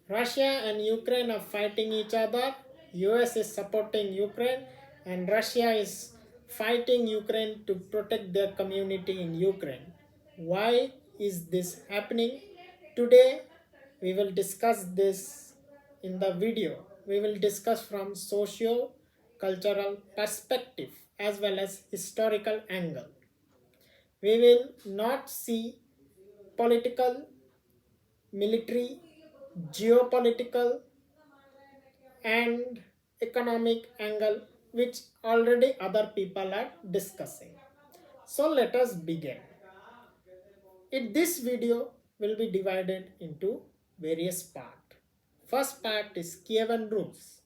Russia and Ukraine are fighting each other. US is supporting Ukraine and Russia is fighting Ukraine to protect their community in Ukraine. Why is this happening? Today we will discuss this in the video. We will discuss from socio cultural perspective as well as historical angle. We will not see political, military, geopolitical, and economic angle which already other people are discussing. So let us begin. This video will be divided into various parts. First part is Kievan Rus.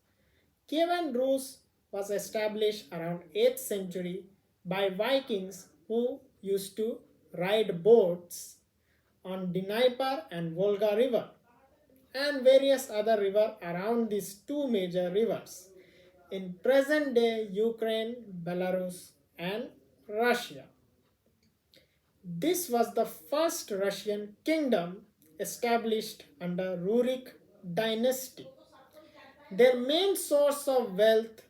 Kievan Rus was established around 8th century by Vikings who used to ride boats on Dnieper and Volga river and various other rivers around these two major rivers in present day Ukraine, Belarus, and Russia. This was the first Russian kingdom established under Rurik dynasty. Their main source of wealth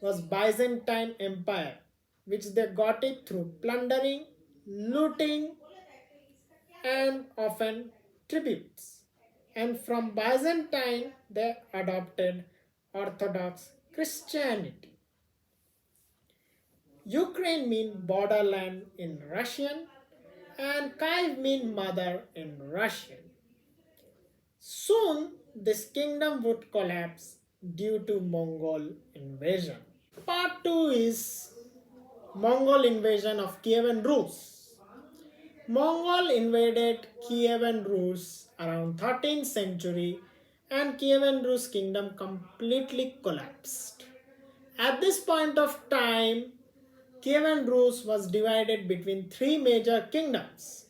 was Byzantine Empire, which they got it through plundering, looting, and often tributes. And from Byzantine, they adopted Orthodox Christianity. Ukraine means borderland in Russian, and Kiev means mother in Russian. Soon, this kingdom would collapse due to Mongol invasion. Part 2 is Mongol invasion of Kievan Rus. Mongol invaded Kievan Rus around 13th century and Kievan Rus kingdom completely collapsed. At this point of time, Kievan Rus was divided between three major kingdoms.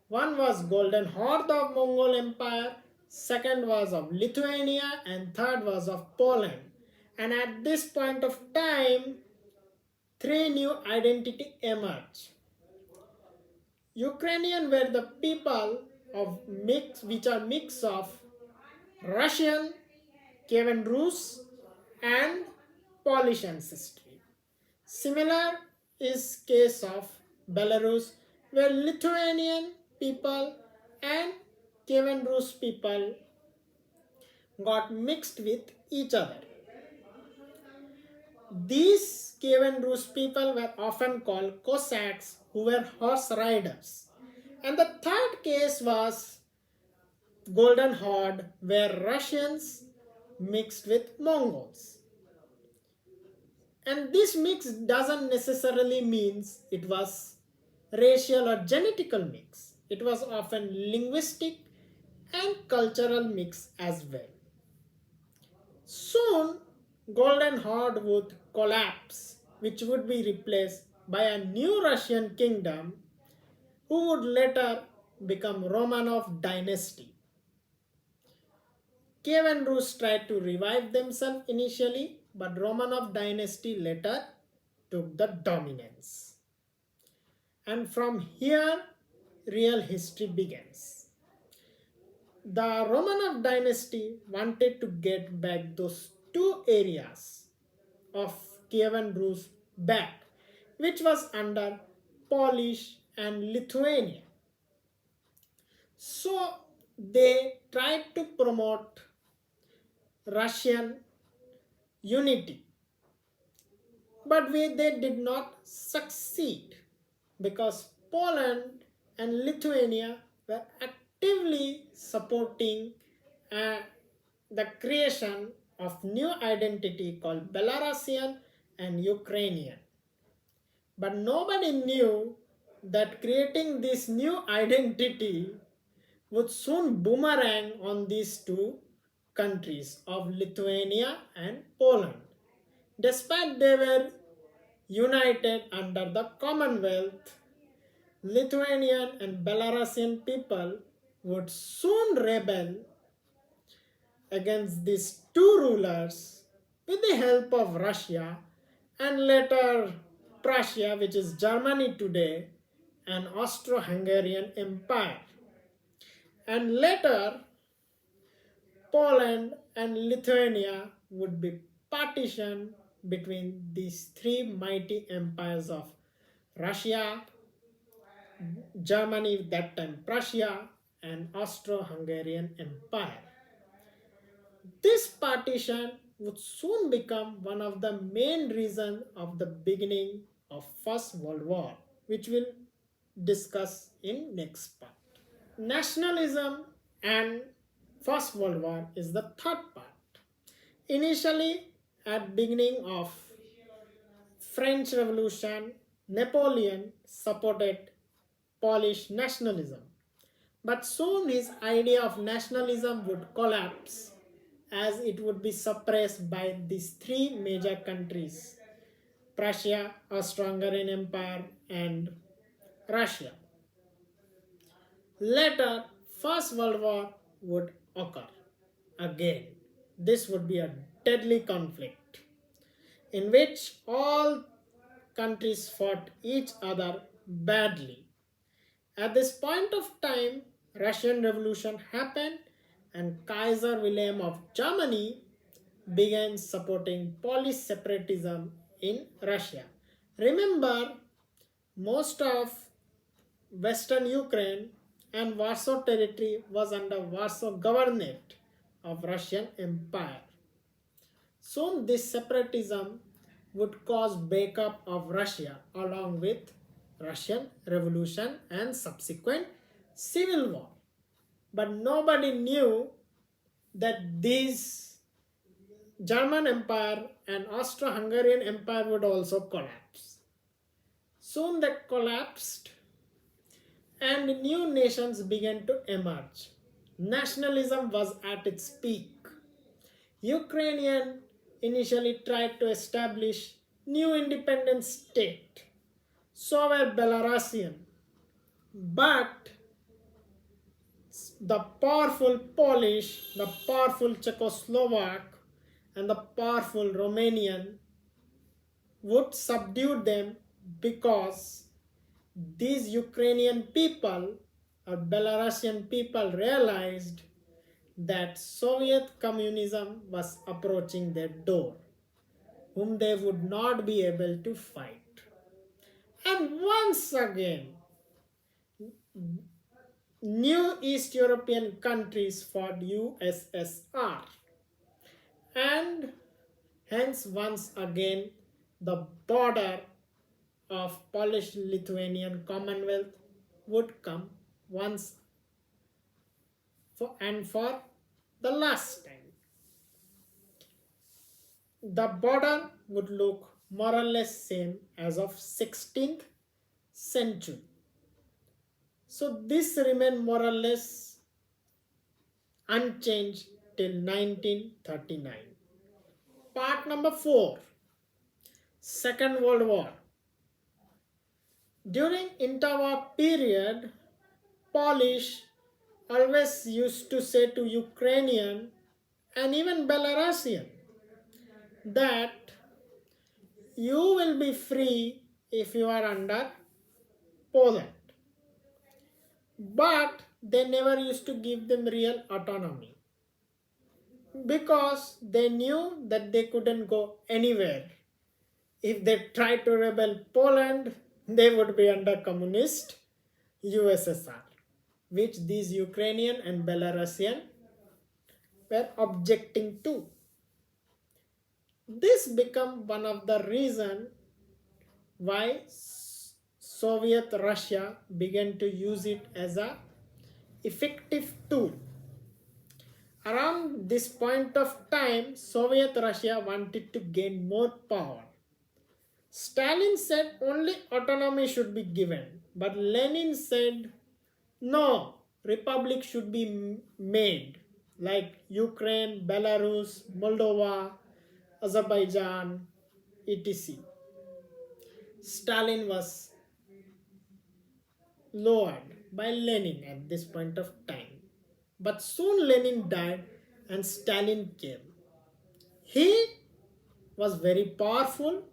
One was Golden Horde of Mongol Empire, second was of Lithuania, and third was of Poland. And at this point of time, three new identity emerged. Ukrainian were the people of mix which are mix of Russian, Kievan Rus, and Polish ancestry. Similar is case of Belarus, where Lithuanian people and Kievan Rus people got mixed with each other. These Kievan Rus people were often called Cossacks, who were horse riders. And the third case was Golden Horde, where Russians mixed with Mongols. And this mix doesn't necessarily means it was racial or genetical mix. It was often linguistic and cultural mix as well. Soon, Golden Horde would collapse, which would be replaced by a new Russian kingdom who would later become Romanov dynasty. Kievan Rus tried to revive themselves initially, but Romanov dynasty later took the dominance. And from here, real history begins. The Romanov dynasty wanted to get back those two areas of Kievan Rus back, which was under Polish and Lithuania. So they tried to promote Russian unity, but they did not succeed because Poland and Lithuania were actively supporting the creation of new identity called Belarusian and Ukrainian. But nobody knew that creating this new identity would soon boomerang on these two countries of Lithuania and Poland. Despite they were united under the Commonwealth, Lithuanian and Belarusian people would soon rebel against these two rulers with the help of Russia and later Prussia, which is Germany today, and Austro-Hungarian Empire. And later, Poland and Lithuania would be partitioned between these three mighty empires of Russia, Germany, that time Prussia, and Austro-Hungarian Empire. This partition would soon become one of the main reasons of the beginning of First World War, which we'll discuss in next part. Nationalism and First World War is the third part. Initially, at beginning of French Revolution, Napoleon supported Polish nationalism. But soon his idea of nationalism would collapse as it would be suppressed by these three major countries: Prussia, Austro-Hungarian Empire, and Russia. Later, First World War would occur again. This would be a deadly conflict in which all countries fought each other badly. At this point of time, Russian Revolution happened and Kaiser Wilhelm of Germany began supporting Polish separatism in Russia. Remember, most of Western Ukraine and Warsaw Territory was under Warsaw Governorate of Russian Empire. Soon this separatism would cause breakup of Russia along with Russian Revolution and subsequent civil war. But nobody knew that these German Empire and Austro-Hungarian Empire would also collapse. Soon that collapsed and new nations began to emerge. Nationalism was at its peak. Ukrainian initially tried to establish new independent state. So were Belarusian. But the powerful Polish, the powerful Czechoslovak, and the powerful Romanian would subdue them because these Ukrainian people or Belarusian people realized that Soviet communism was approaching their door, whom they would not be able to fight. And once again, new East European countries fought USSR. And hence once again the border of Polish-Lithuanian Commonwealth would come once for the last time. The border would look more or less same as of 16th century. So this remained more or less unchanged till 1939. Part number 4. Second World War. During interwar period, Polish always used to say to Ukrainian and even Belarusian that you will be free if you are under Poland. But they never used to give them real autonomy because they knew that they couldn't go anywhere. If they tried to rebel Poland, they would be under communist USSR, which these Ukrainian and Belarusian were objecting to. This became one of the reasons why Soviet Russia began to use it as an effective tool. Around this point of time, Soviet Russia wanted to gain more power. Stalin said only autonomy should be given, but Lenin said no, republic should be made, like Ukraine, Belarus, Moldova, Azerbaijan, etc. Stalin was lowered by Lenin at this point of time. But soon Lenin died and Stalin came. He was very powerful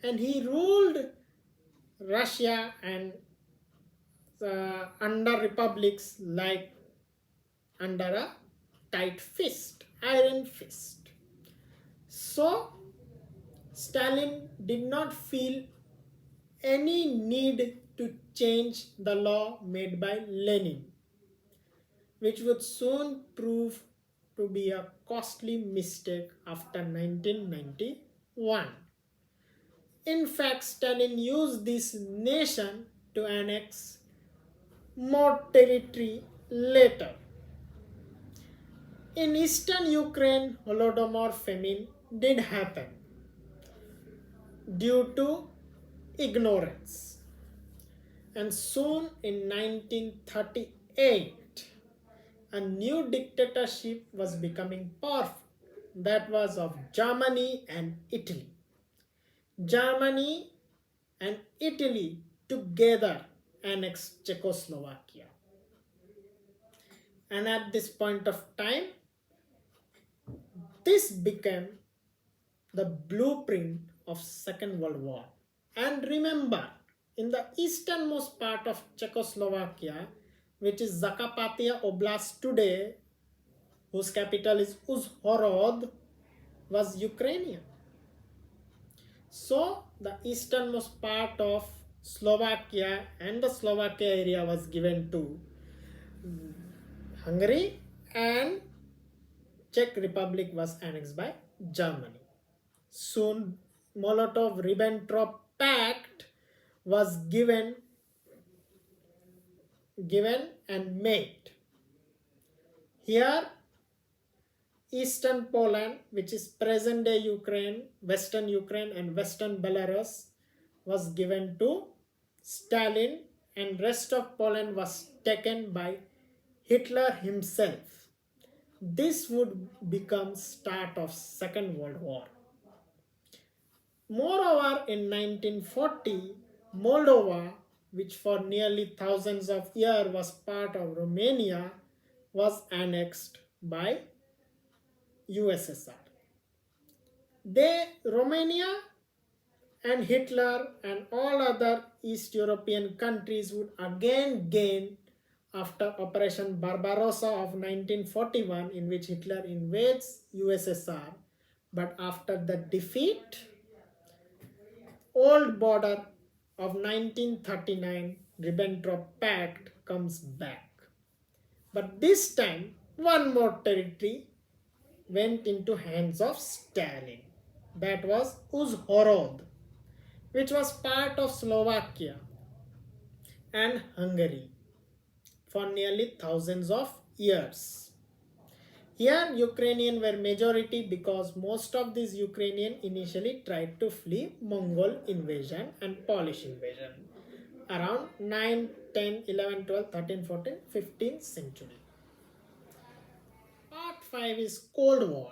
and he ruled Russia and under republics like under a tight fist, iron fist. So Stalin did not feel any need to change the law made by Lenin, which would soon prove to be a costly mistake after 1991. In fact, Stalin used this nation to annex more territory later. In eastern Ukraine, Holodomor famine did happen due to ignorance. And soon in 1938, a new dictatorship was becoming powerful. That was of Germany and Italy. Germany and Italy together annexed Czechoslovakia. And at this point of time, this became the blueprint of Second World War. And remember, in the easternmost part of Czechoslovakia, which is Zakarpattia Oblast today, whose capital is Uzhhorod, was Ukrainian. So the easternmost part of Slovakia and the Slovakia area was given to Hungary, and Czech Republic was annexed by Germany. Soon Molotov-Ribbentrop Pact was given and made. Here Eastern Poland, which is present day Ukraine, Western Ukraine and Western Belarus, was given to Stalin, and rest of Poland was taken by Hitler himself. This would become start of Second World War. Moreover, in 1940, Moldova, which for nearly thousands of years was part of Romania, was annexed by USSR. Romania and Hitler and all other East European countries would again gain after Operation Barbarossa of 1941, in which Hitler invades USSR. But after the defeat, old border of 1939 Ribbentrop Pact comes back. But this time, one more territory went into hands of Stalin. That was Uzhhorod, which was part of Slovakia and Hungary for nearly thousands of years. Here Ukrainian were majority because most of these Ukrainian initially tried to flee Mongol invasion and Polish invasion around 9, 10, 11, 12, 13, 14, 15th century. Part 5 is Cold War,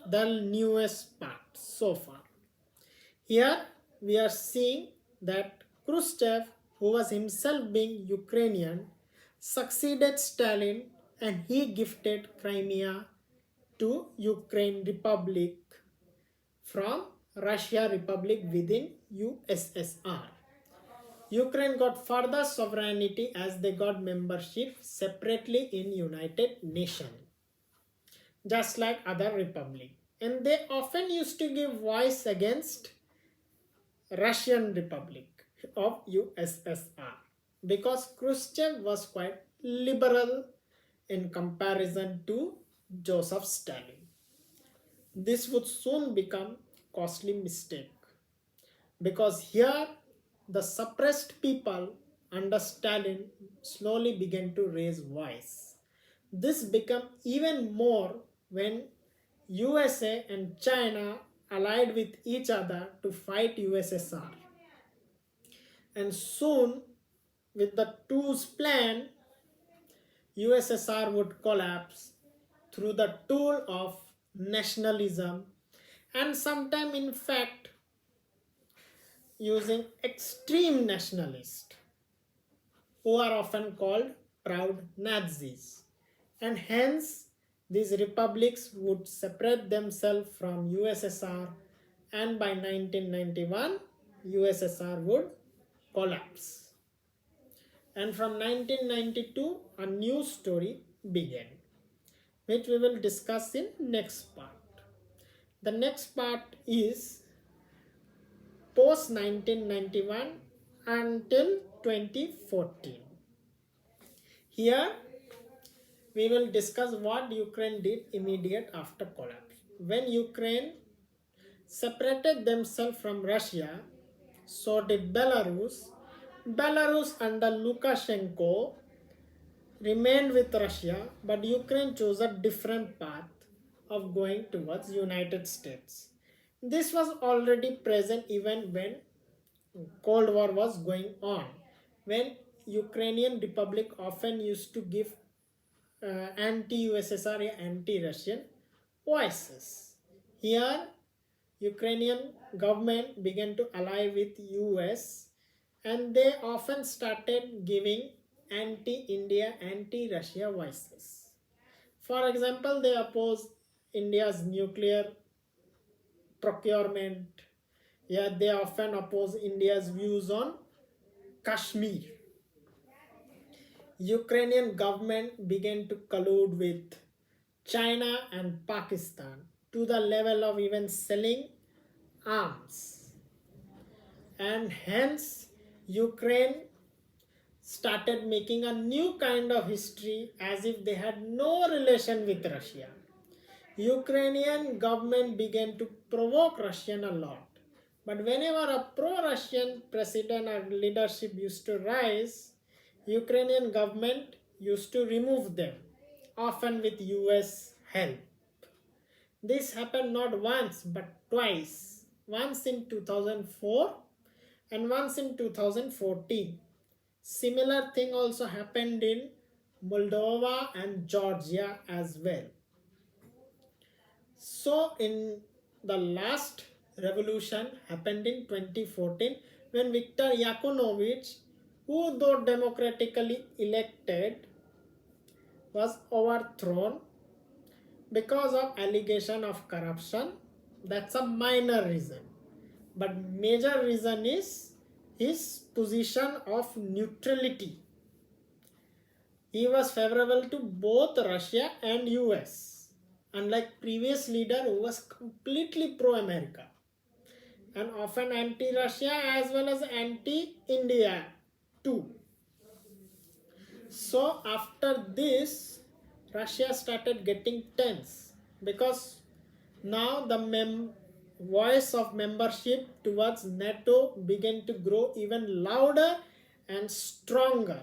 the newest part so far. Here we are seeing that Khrushchev, who was himself being Ukrainian, succeeded Stalin, and he gifted Crimea to Ukraine Republic from Russia Republic within USSR. Ukraine got further sovereignty as they got membership separately in United Nations, just like other republic. And they often used to give voice against Russian Republic of USSR because Khrushchev was quite liberal in comparison to Joseph Stalin. This would soon become costly mistake because here the suppressed people under Stalin slowly began to raise voice. This became even more when USA and China allied with each other to fight USSR. And soon, with the two's plan, USSR would collapse through the tool of nationalism, and sometime in fact using extreme nationalists who are often called proud Nazis. And hence these republics would separate themselves from USSR, and by 1991 USSR would collapse. And from 1992 a new story began. which we will discuss in next part. The next part is post 1991 until 2014. Here we will discuss what Ukraine did immediate after collapse. When Ukraine separated themselves from Russia, so did Belarus. Belarus under Lukashenko remained with Russia, but Ukraine chose a different path of going towards United States. This was already present even when Cold War was going on, when Ukrainian Republic often used to give anti-USSR, anti-Russian voices. Here, Ukrainian government began to ally with US, and they often started giving anti-India, anti-Russia voices. For example, they oppose India's nuclear procurement. Yeah, they often oppose India's views on Kashmir. Ukrainian government began to collude with China and Pakistan to the level of even selling arms. And hence, Ukraine started making a new kind of history as if they had no relation with Russia. Ukrainian government began to provoke Russian a lot. But whenever a pro-Russian president or leadership used to rise, Ukrainian government used to remove them, often with US help. This happened not once but twice, once in 2004 and once in 2014. Similar thing also happened in Moldova and Georgia as well. So in the last revolution happened in 2014 when Viktor Yanukovych, who though democratically elected, was overthrown because of allegation of corruption. That's a minor reason. But major reason is his position of neutrality. He was favorable to both Russia and US, unlike previous leader who was completely pro-America and often anti-Russia as well as anti-India too. So after this, Russia started getting tense because now the voice of membership towards NATO began to grow even louder and stronger.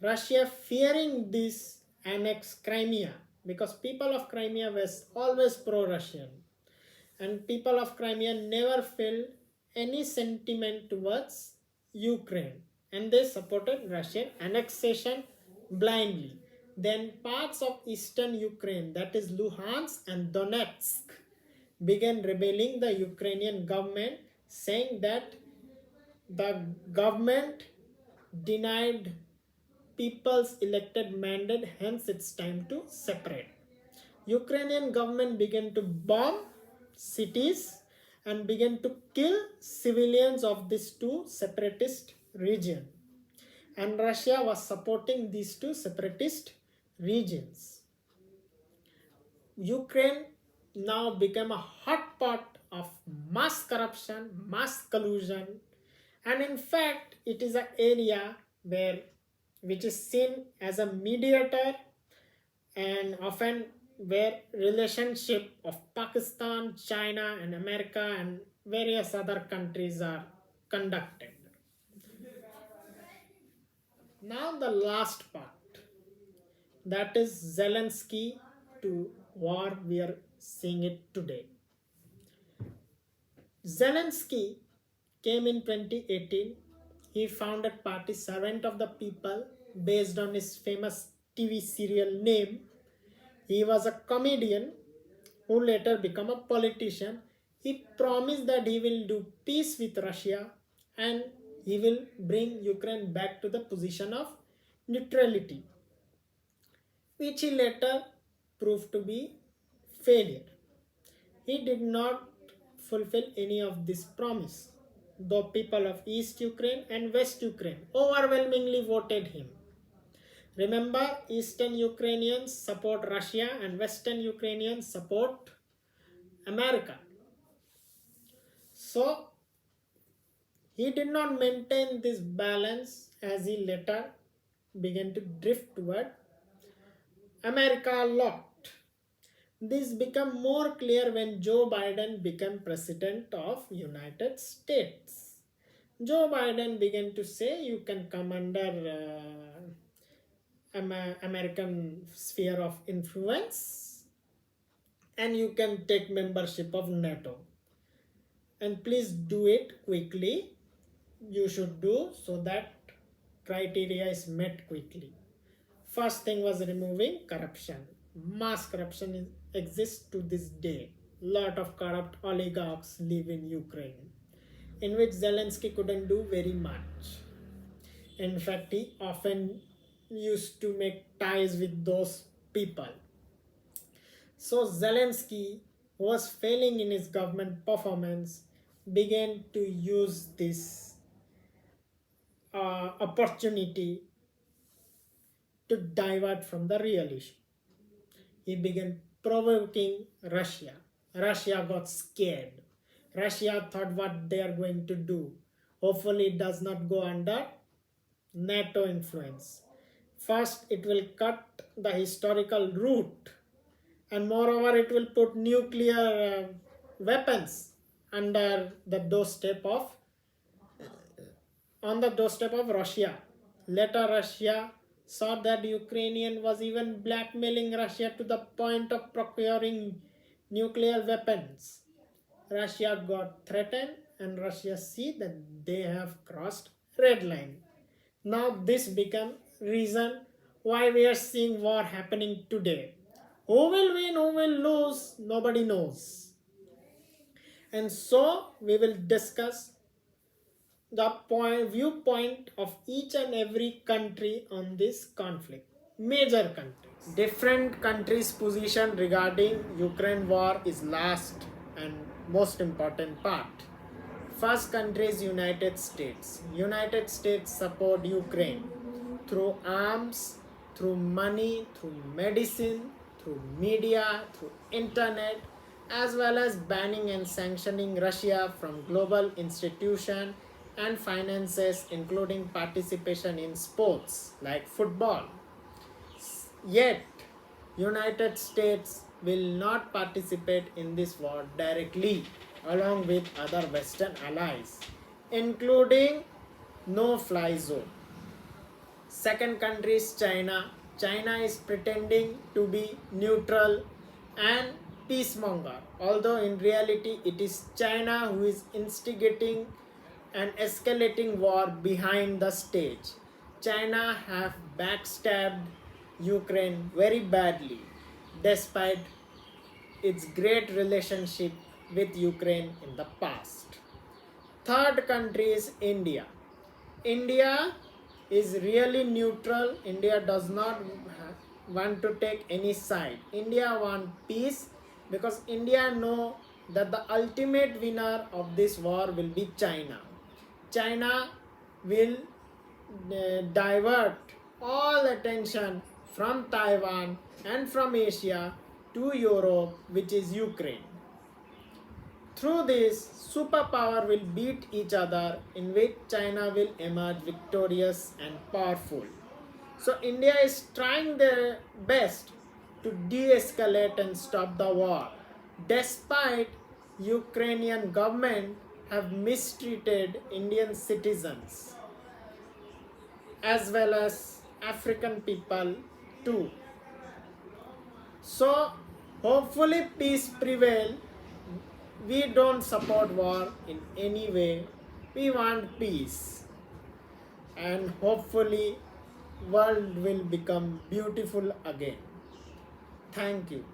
Russia fearing this annexed Crimea because people of Crimea were always pro-Russian and people of Crimea never felt any sentiment towards Ukraine and they supported Russian annexation blindly. Then parts of eastern Ukraine, that is Luhansk and Donetsk, began rebelling the Ukrainian government, saying that the government denied people's elected mandate, hence it's time to separate. Ukrainian government began to bomb cities and began to kill civilians of these two separatist regions. And Russia was supporting these two separatist regions. Ukraine now became a hotspot of mass corruption, mass collusion, and in fact, it is an area which is seen as a mediator and often where relationship of Pakistan, China, and America and various other countries are conducted. Now the last part, that is Zelensky to war, we are seeing it today. Zelensky came in 2018. He founded party Servant of the People based on his famous TV serial name. He was a comedian who later became a politician. He promised that he will do peace with Russia and he will bring Ukraine back to the position of neutrality, which he later proved to be failure. He did not fulfill any of this promise, though people of East Ukraine and West Ukraine overwhelmingly voted him. Remember, Eastern Ukrainians support Russia and Western Ukrainians support America. So he did not maintain this balance as he later began to drift toward America a lot. This became more clear when Joe Biden became president of United States. Joe Biden began to say you can come under American sphere of influence and you can take membership of NATO. And please do it quickly. You should do so that criteria is met quickly. First thing was removing corruption. Mass corruption exists to this day. Lot of corrupt oligarchs live in Ukraine, in which Zelensky couldn't do very much. In fact, he often used to make ties with those people. So Zelensky, who was failing in his government performance, began to use this opportunity to divert from the real issue. He began provoking Russia. Russia got scared. Russia thought what they are going to do. Hopefully it does not go under NATO influence. First, it will cut the historical route, and moreover, it will put nuclear weapons under the doorstep of on the doorstep of Russia. Later, Russia saw that Ukrainian was even blackmailing Russia to the point of procuring nuclear weapons. Russia got threatened, and Russia see that they have crossed red line. Now this become reason why we are seeing war happening today. Who will win, who will lose, nobody knows. And so we will discuss the viewpoint of each and every country on this conflict. Major countries. Different countries' position regarding Ukraine war is last and most important part. First country is United States. United States support Ukraine through arms, through money, through medicine, through media, through internet, as well as banning and sanctioning Russia from global institutions and finances, including participation in sports like football. Yet, United States will not participate in this war directly along with other Western allies, including no-fly zone. Second country is China. China is pretending to be neutral and peacemonger, although in reality it is China who is instigating an escalating war behind the stage. China have backstabbed Ukraine very badly, despite its great relationship with Ukraine in the past. Third country is India. India is really neutral. India does not want to take any side. India wants peace because India know that the ultimate winner of this war will be China. China will divert all attention from Taiwan and from Asia to Europe, which is Ukraine. Through this, superpower will beat each other, in which China will emerge victorious and powerful. So India is trying their best to de-escalate and stop the war, despite Ukrainian government have mistreated Indian citizens as well as African people too. So hopefully peace prevail. We don't support war in any way. We want peace. And hopefully world will become beautiful again. Thank you.